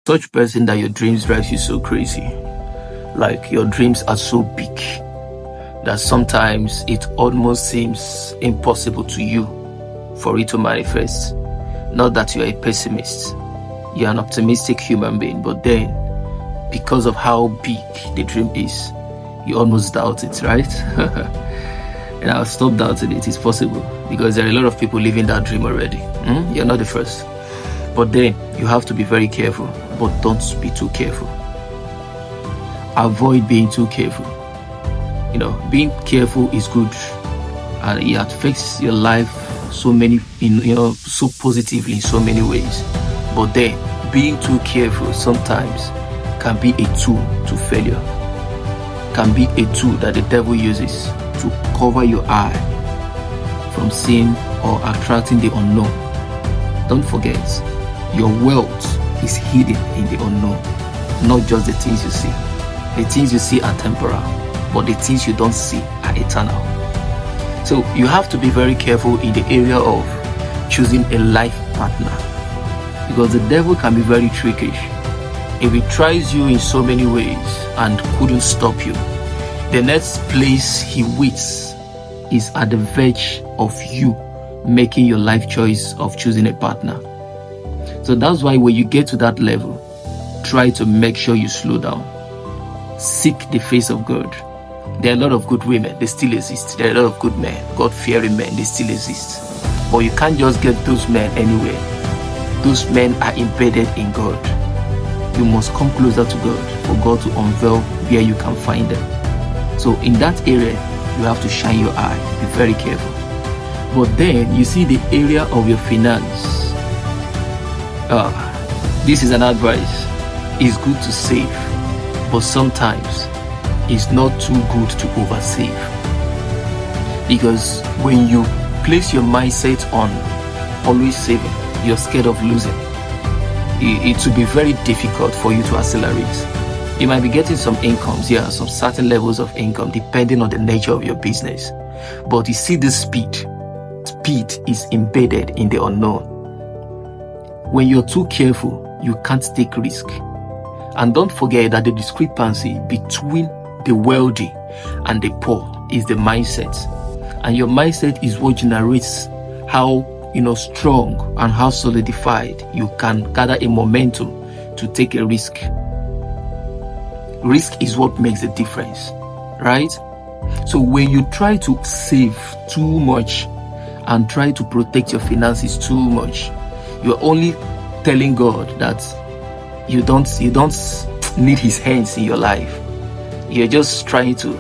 Such person that your dreams drive you so crazy. Like your dreams are so big that sometimes it almost seems impossible to you for it to manifest. Not that you're a pessimist, you're an optimistic human being, but then because of how big the dream is, you almost doubt it, right? And I'll stop doubting it. It's possible because there are a lot of people living that dream already. You're not the first. But then you have to be very careful, but don't be too careful. Avoid being too careful. Being careful is good, and it affects your life so positively in so many ways. But then being too careful sometimes can be a tool to failure, can be a tool that the devil uses to cover your eye from seeing or attracting the unknown. Don't forget, your wealth is hidden in the unknown, not just the things you see. The things you see are temporal, but the things you don't see are eternal. So you have to be very careful in the area of choosing a life partner, because the devil can be very tricky. If he tries you in so many ways and couldn't stop you, the next place he waits is at the verge of you making your life choice of choosing a partner. So that's why when you get to that level, try to make sure you slow down. Seek the face of God. There are a lot of good women, they still exist. There are a lot of good men, God-fearing men, they still exist. But you can't just get those men anywhere. Those men are embedded in God. You must come closer to God for God to unveil where you can find them. So in that area, you have to shine your eye. Be very careful. But then you see the area of your finance. This is an advice. It's good to save, but sometimes it's not too good to oversave. Because when you place your mindset on always saving, you're scared of losing. It will be very difficult for you to accelerate. You might be getting some incomes, some certain levels of income depending on the nature of your business. But you see this speed is embedded in the unknown. When you're too careful, you can't take risk. And don't forget that the discrepancy between the wealthy and the poor is the mindset. And your mindset is what generates how strong and how solidified you can gather a momentum to take a risk. Risk is what makes the difference, right? So when you try to save too much and try to protect your finances too much, you're only telling God that you don't need his hands in your life. You're just trying to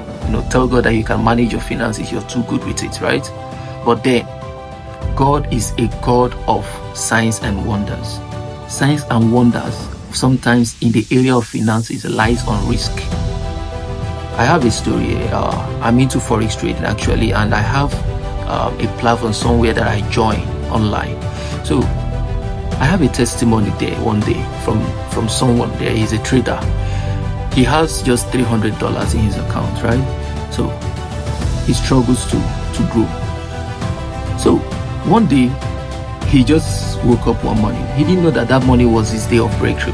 tell God that you can manage your finances. You're too good with it, right? But then God is a God of signs and wonders. Signs and wonders sometimes in the area of finances lies on risk. I have a story. I'm into forex trading actually, and I have a platform somewhere that I join online. So I have a testimony there one day from someone there. He's a trader. He has just $300 in his account, right? So he struggles to grow. So one day he just woke up one morning. He didn't know that money was his day of breakthrough.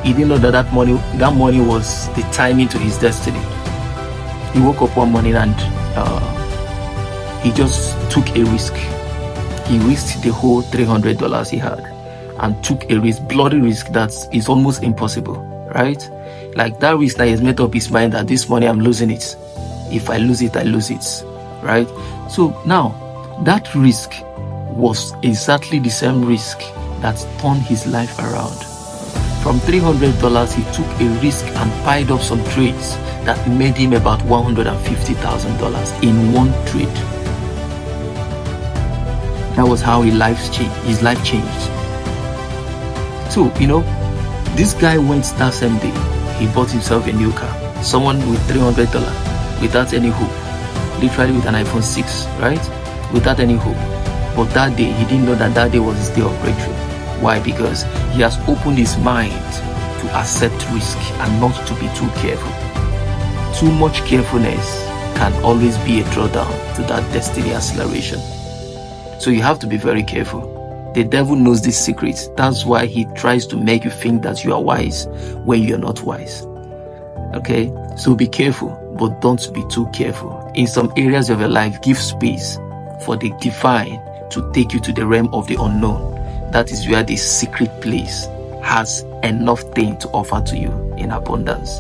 He didn't know that money was the timing to his destiny. He woke up one morning and he just took a risk. He risked the whole $300 he had and took a risk, bloody risk that is almost impossible, right? Like that risk that he's made up his mind that this money I'm losing it. If I lose it, I lose it, right? So now that risk was exactly the same risk that turned his life around. From $300, he took a risk and piled up some trades that made him about $150,000 in one trade. That was how his life changed. So, this guy went that same day. He bought himself a new car. Someone with $300 without any hope. Literally with an iPhone 6, right? Without any hope. But that day, he didn't know that day was his day of breakthrough. Why? Because he has opened his mind to accept risk and not to be too careful. Too much carefulness can always be a drawdown to that destiny acceleration. So you have to be very careful. The devil knows this secret. That's why he tries to make you think that you are wise when you're not wise. Okay? So be careful, but don't be too careful. In some areas of your life, give space for the divine to take you to the realm of the unknown. That is where the secret place has enough thing to offer to you in abundance.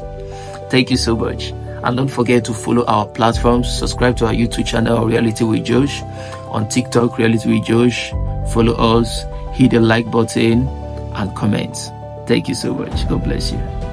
Thank you so much. And don't forget to follow our platforms. Subscribe to our YouTube channel, Reality with Josh. On TikTok, Reality with Josh. Follow us, hit the like button and comment. Thank you so much. God bless you.